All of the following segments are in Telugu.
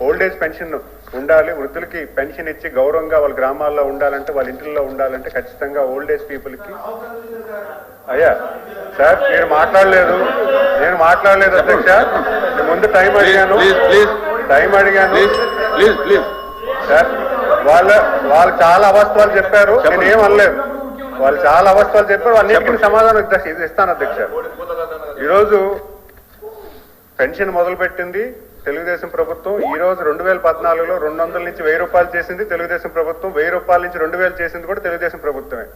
ఓల్డ్ ఏజ్ పెన్షన్ ఉండాలి, వృద్ధులకి పెన్షన్ ఇచ్చి గౌరవంగా వాళ్ళ గ్రామాల్లో ఉండాలంటే, వాళ్ళ ఇంట్లో ఉండాలంటే ఖచ్చితంగా ఓల్డ్ ఏజ్ పీపుల్కి. అయ్యా సార్ మీరు మాట్లాడలేదు, నేను మాట్లాడలేదు అధ్యక్ష. ముందు టైం అడిగాను సార్. వాళ్ళు చాలా అవస్థలు చెప్పారు, నేనేం అనలేదు. వాళ్ళు చాలా అవస్థలు చెప్పారు, అన్నింటికి సమాధానం ఇస్తాను అధ్యక్ష. ఈరోజు పెన్షన్ మొదలుపెట్టింది తెలుగుదేశం ప్రభుత్వం. ఈ రోజు 2014లో 200 నుంచి 1000 రూపాయలు చేసింది తెలుగుదేశం ప్రభుత్వం. 1000 రూపాయల నుంచి 2000 చేసింది కూడా తెలుగుదేశం ప్రభుత్వమే.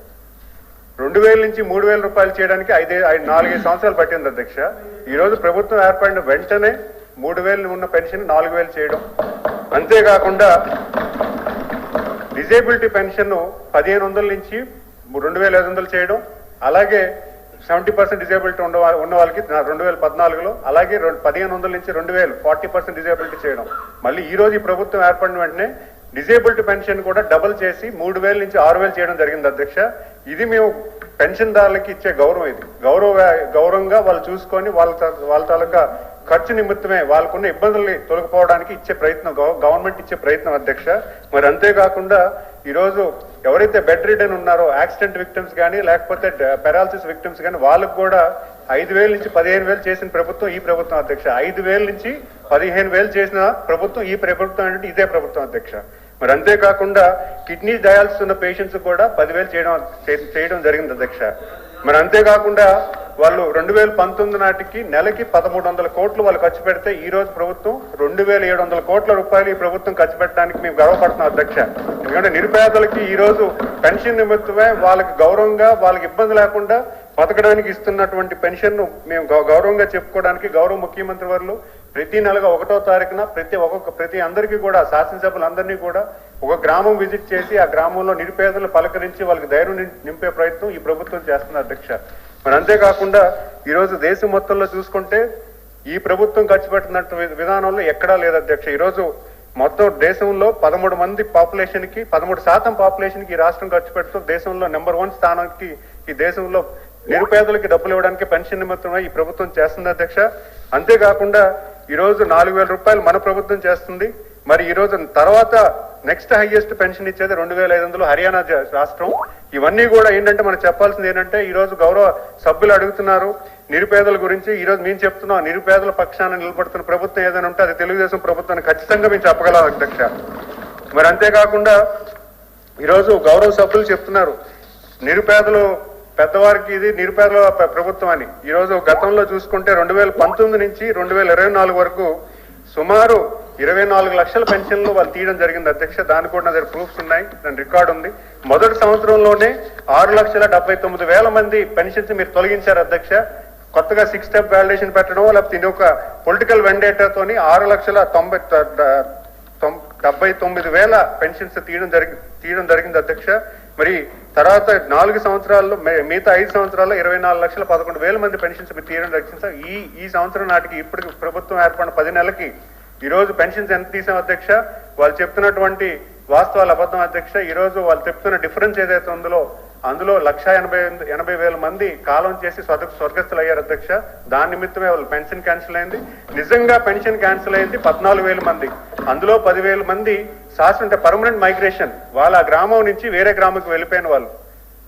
2000 నుంచి 3000 రూపాయలు చేయడానికి 4-5 సంవత్సరాలు పట్టింది అధ్యక్ష. ఈ రోజు ప్రభుత్వం ఏర్పడిన వెంటనే 3000 ఉన్న పెన్షన్ 4000 చేయడం. అంతేకాకుండా డిజేబిలిటీ పెన్షన్ 1500 నుంచి 2500 చేయడం. అలాగే 70% డిజేబిలిటీ ఉన్న వాళ్ళకి 2014లో, అలాగే 1500 నుంచి 2000 40% డిజేబిలిటీ చేయడం. మళ్ళీ ఈ రోజు ఈ ప్రభుత్వం ఏర్పడిన వెంటనే డిజేబిలిటీ పెన్షన్ కూడా డబుల్ చేసి 3000 నుంచి 6000 చేయడం జరిగింది అధ్యక్ష. ఇది మేము పెన్షన్దారులకి ఇచ్చే గౌరవం. ఇది గౌరవంగా వాళ్ళు చూసుకొని వాళ్ళ తాలూకా ఖర్చు నిమిత్తమే వాళ్ళకున్న ఇబ్బందుల్ని తొలగిపోవడానికి ఇచ్చే ప్రయత్నం, గవర్నమెంట్ ఇచ్చే ప్రయత్నం అధ్యక్ష. మరి అంతేకాకుండా ఈరోజు ఎవరైతే బెడ్ రిడన్ ఉన్నారో, యాక్సిడెంట్ విక్టిమ్స్ కానీ లేకపోతే పెరాలసిస్ విక్టిమ్స్ కానీ, వాళ్ళకు కూడా 5000 నుంచి 15000 చేసిన ప్రభుత్వం ఈ ప్రభుత్వం అధ్యక్ష. 5000 నుంచి 15000 చేసిన ప్రభుత్వం ఈ ప్రభుత్వం అంటే ఇదే ప్రభుత్వం అధ్యక్ష. మరి అంతేకాకుండా కిడ్నీ డయాలసిస్ ఉన్న పేషెంట్స్ కూడా 10000 చేయడం జరిగింది అధ్యక్ష. మరి అంతేకాకుండా వాళ్ళు 2019 నాటికి నెలకి 1300 కోట్లు వాళ్ళు ఖర్చు పెడితే ఈ రోజు ప్రభుత్వం 2700 కోట్ల రూపాయలు ఈ ప్రభుత్వం ఖర్చు పెట్టడానికి మేము గర్వపడుతున్నాం అధ్యక్ష. ఎందుకంటే నిరుపేదలకి ఈ రోజు పెన్షన్ నిమిత్తమే వాళ్ళకి గౌరవంగా, వాళ్ళకి ఇబ్బంది లేకుండా బతకడానికి ఇస్తున్నటువంటి పెన్షన్ ను మేము గౌరవంగా చెప్పుకోవడానికి గౌరవ ముఖ్యమంత్రి వారు ప్రతి నెలగా 1వ తారీఖున ప్రతి అందరికీ కూడా, శాసనసభ్యులందరినీ కూడా ఒక గ్రామం విజిట్ చేసి ఆ గ్రామంలో నిరుపేదలు పలకరించి వాళ్ళకి ధైర్యం నింపే ప్రయత్నం ఈ ప్రభుత్వం చేస్తుంది అధ్యక్ష. మరి అంతేకాకుండా ఈరోజు దేశం మొత్తంలో చూసుకుంటే ఈ ప్రభుత్వం ఖర్చు పెట్టినట్టు విధానంలో ఎక్కడా లేదు అధ్యక్ష. ఈరోజు మొత్తం దేశంలో 13% పాపులేషన్ కి ఈ రాష్ట్రం ఖర్చు పెడుతూ దేశంలో నెంబర్ 1 స్థానానికి ఈ దేశంలో నిరుపేదలకి డబ్బులు ఇవ్వడానికి పెన్షన్ నిమిత్తమే ఈ ప్రభుత్వం చేస్తుంది అధ్యక్ష. అంతేకాకుండా ఈరోజు 4000 రూపాయలు మన ప్రభుత్వం చేస్తుంది. మరి ఈ రోజు తర్వాత నెక్స్ట్ హైయెస్ట్ పెన్షన్ ఇచ్చేది 2500 హర్యానా రాష్ట్రం. ఇవన్నీ కూడా ఏంటంటే మనం చెప్పాల్సింది ఏంటంటే, ఈ రోజు గౌరవ సభ్యులు అడుగుతున్నారు నిరుపేదల గురించి. ఈ రోజు మేము చెప్తున్నాం, నిరుపేదల పక్షాన నిలబడుతున్న ప్రభుత్వం ఏదైనా ఉంటే అది తెలుగుదేశం ప్రభుత్వాన్ని ఖచ్చితంగా మేము చెప్పగలం అధ్యక్ష. మరి అంతేకాకుండా ఈరోజు గౌరవ సభ్యులు చెప్తున్నారు నిరుపేదలు పెద్దవారికి ఇది నిరుపేదల ప్రభుత్వం అని. ఈ రోజు గతంలో చూసుకుంటే 2019 నుంచి 2024 వరకు సుమారు 24 లక్షల పెన్షన్లు వాళ్ళు తీయడం జరిగింది అధ్యక్ష. దాని కూడా నా దగ్గర ప్రూఫ్స్ ఉన్నాయి, దాని రికార్డు ఉంది. మొదటి సంవత్సరంలోనే 6,79,000 మంది పెన్షన్స్ మీరు తొలగించారు అధ్యక్ష. కొత్తగా 6 స్టెప్ వాలిడేషన్ పెట్టడం, లేకపోతే ఇది ఒక పొలిటికల్ వెండేటాతోని 6,79,000 పెన్షన్స్ తీయడం జరిగింది అధ్యక్ష. మరి తర్వాత 4 సంవత్సరాల్లో మిగతా 5 సంవత్సరాల్లో 24,11,000 మంది పెన్షన్స్ తీయడం జరిగింది సార్. ఈ సంవత్సరం నాటికి ఇప్పటికి ప్రభుత్వం ఏర్పడిన 10 నెలలకి ఈ రోజు పెన్షన్స్ ఎంత తీసాం అధ్యక్ష? వాళ్ళు చెప్తున్నటువంటి వాస్తవాలు అబద్ధం అధ్యక్ష. ఈ రోజు వాళ్ళు చెప్తున్న డిఫరెన్స్ ఏదైతే ఉందో అందులో 1,80,000 మంది కాలం చేసి స్వర్గస్థులు అయ్యారు అధ్యక్ష. దాని నిమిత్తమే వాళ్ళు పెన్షన్ క్యాన్సిల్ అయింది. నిజంగా పెన్షన్ క్యాన్సిల్ అయింది 14,000 మంది. అందులో 10,000 మంది శాశ్వత పర్మనెంట్ మైగ్రేషన్, వాళ్ళ గ్రామం నుంచి వేరే గ్రామంకి వెళ్ళిపోయిన వాళ్ళు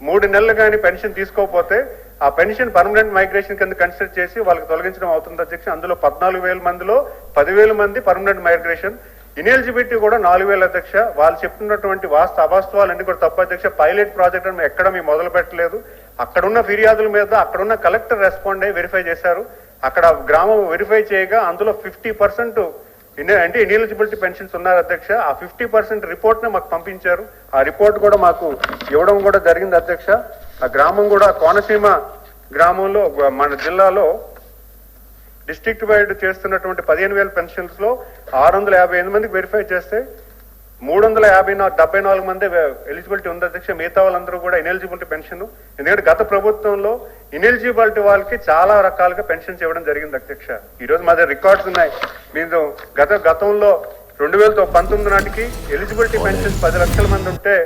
3 నెలలు కానీ పెన్షన్ తీసుకోకపోతే ఆ పెన్షన్ పర్మనెంట్ మైగ్రేషన్ కింద కన్సిడర్ చేసి వాళ్ళకి తొలగించడం అవుతుంది అధ్యక్ష. అందులో 14,000 మందిలో 10,000 మంది పర్మనెంట్ మైగ్రేషన్. ఇనెలిజిబిలిటీ కూడా 4,000 అధ్యక్ష. వాళ్ళు చెప్తున్నటువంటి అవాస్తవాలన్నీ కూడా తప్పు అధ్యక్ష. పైలట్ ప్రాజెక్ట్ అని ఎక్కడ మేము మొదలు పెట్టలేదు. అక్కడున్న ఫిర్యాదుల మీద అక్కడున్న కలెక్టర్ రెస్పాండ్ అయ్యి వెరిఫై చేశారు. అక్కడ గ్రామం వెరిఫై చేయగా అందులో 50% అంటే ఇనెలిజిబిలిటీ పెన్షన్స్ ఉన్నారు అధ్యక్ష. ఆ 50% రిపోర్ట్ ని మాకు పంపించారు. ఆ రిపోర్ట్ కూడా మాకు ఇవ్వడం కూడా జరిగింది అధ్యక్ష. ఆ గ్రామం కూడా కోనసీమ గ్రామంలో మన జిల్లాలో డిస్ట్రిక్ట్ వైడ్ చేస్తున్నటువంటి 15,000 పెన్షన్స్ లో 658 మందికి వెరిఫై చేస్తే 374 మంది ఎలిజిబిలిటీ ఉంది అధ్యక్ష. మిగతా వాళ్ళందరూ కూడా ఇనెలిజిబిలిటీ పెన్షన్. ఎందుకంటే గత ప్రభుత్వంలో ఇనెలిజిబిలిటీ వాళ్ళకి చాలా రకాలుగా పెన్షన్స్ ఇవ్వడం జరిగింది అధ్యక్ష. ఈ రోజు మా దగ్గర రికార్డ్స్ ఉన్నాయి. మీరు గతంలో 2019 నాటికి ఎలిజిబిలిటీ పెన్షన్స్ 10 లక్షల మంది ఉంటే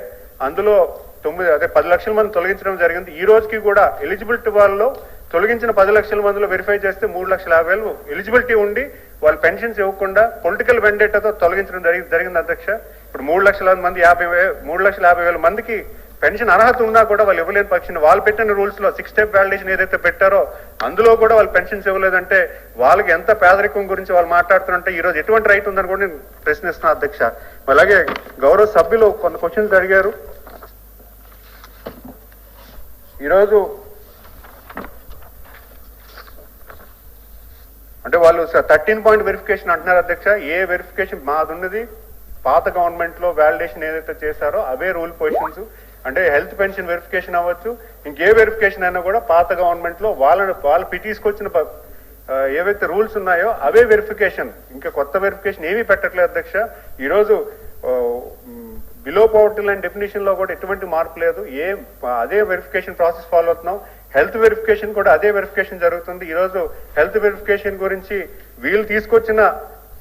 అందులో 10 లక్షల మంది తొలగించడం జరిగింది. ఈ రోజుకి కూడా ఎలిజిబిలిటీ వాళ్ళలో తొలగించిన 10 లక్షల మందిలో వెరిఫై చేస్తే 3,50,000 ఎలిజిబిలిటీ ఉండి వాళ్ళు పెన్షన్స్ ఇవ్వకుండా పొలిటికల్ వెండేటాతో తొలగించడం జరిగింది అధ్యక్ష. ఇప్పుడు 3,50,000 మందికి పెన్షన్ అర్హత ఉన్నా కూడా వాళ్ళు ఇవ్వలేని పక్షాన వాళ్ళు పెట్టిన రూల్స్ లో 6 స్టెప్ వాలిడేషన్ ఏదైతే పెట్టారో అందులో కూడా వాళ్ళు పెన్షన్స్ ఇవ్వలేదంటే వాళ్ళకి ఎంత పేదరికం గురించి వాళ్ళు మాట్లాడుతుంటే ఈ రోజు ఎటువంటి రైట్ ఉందని కూడా నేను ప్రశ్నిస్తున్నా అధ్యక్ష. అలాగే గౌరవ సభ్యులు కొంత క్వశ్చన్స్ అడిగారు. ఈరోజు అంటే వాళ్ళు 13 పాయింట్ వెరిఫికేషన్ అంటున్నారు అధ్యక్ష. ఏ వెరిఫికేషన్ మాది ఉన్నది పాత గవర్నమెంట్ లో వాలిడేషన్ ఏదైతే చేశారో అవే రూల్ పొజిషన్స్. అంటే హెల్త్ పెన్షన్ వెరిఫికేషన్ అవ్వచ్చు, ఇంకే వెరిఫికేషన్ అయినా కూడా పాత గవర్నమెంట్ లో వాళ్ళు తీసుకొచ్చిన ఏవైతే రూల్స్ ఉన్నాయో అవే వెరిఫికేషన్, ఇంకా కొత్త వెరిఫికేషన్ ఏమీ పెట్టట్లేదు అధ్యక్ష. ఈరోజు బిలో పవర్టీ లైన్ డెఫినేషన్ లో కూడా ఎటువంటి మార్పు లేదు. అదే వెరిఫికేషన్ ప్రాసెస్ ఫాలో అవుతున్నాం. హెల్త్ వెరిఫికేషన్ కూడా అదే వెరిఫికేషన్ జరుగుతుంది. ఈరోజు హెల్త్ వెరిఫికేషన్ గురించి వీళ్ళు తీసుకొచ్చిన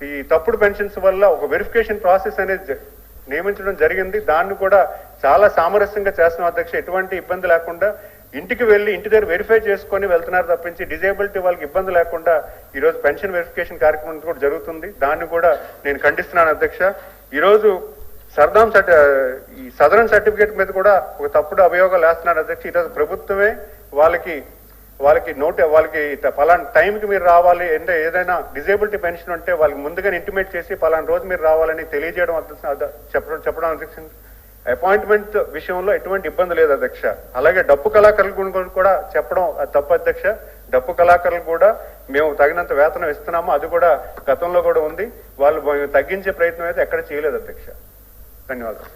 ఈ తప్పుడు పెన్షన్స్ వల్ల ఒక వెరిఫికేషన్ ప్రాసెస్ అనేది నియమించడం జరిగింది. దాన్ని కూడా చాలా సామరస్యంగా చేస్తున్నాం అధ్యక్ష. ఎటువంటి ఇబ్బంది లేకుండా ఇంటికి వెళ్లి ఇంటి దగ్గర వెరిఫై చేసుకొని వెళ్తున్నారు తప్పించి డిజేబిలిటీ వాళ్ళకి ఇబ్బంది లేకుండా ఈరోజు పెన్షన్ వెరిఫికేషన్ కార్యక్రమం కూడా జరుగుతుంది. దాన్ని కూడా నేను ఖండిస్తున్నాను అధ్యక్ష. ఈరోజు ఈ సదరన్ సర్టిఫికేట్ మీద కూడా ఒక తప్పుడు అభియోగాలు వేస్తున్నారు అధ్యక్ష. ఈరోజు ప్రభుత్వమే వాళ్ళకి పలానా టైంకి మీరు రావాలి అంటే ఏదైనా డిజేబిలిటీ పెన్షన్ ఉంటే వాళ్ళకి ముందుగానే ఇంటిమేట్ చేసి పలానా రోజు మీరు రావాలని తెలియజేయడం చెప్పడం అధ్యక్ష. అపాయింట్మెంట్ విషయంలో ఎటువంటి ఇబ్బంది లేదు అధ్యక్ష. అలాగే డప్పు కళాకారుల గురించి కూడా చెప్పడం అది తప్పు అధ్యక్ష. డప్పు కళాకారులు కూడా మేము తగినంత వేతనం ఇస్తున్నాము, అది కూడా గతంలో కూడా ఉంది. వాళ్ళు తగ్గించే ప్రయత్నం అయితే ఎక్కడ చేయలేదు అధ్యక్ష. ధన్యవాదాలు.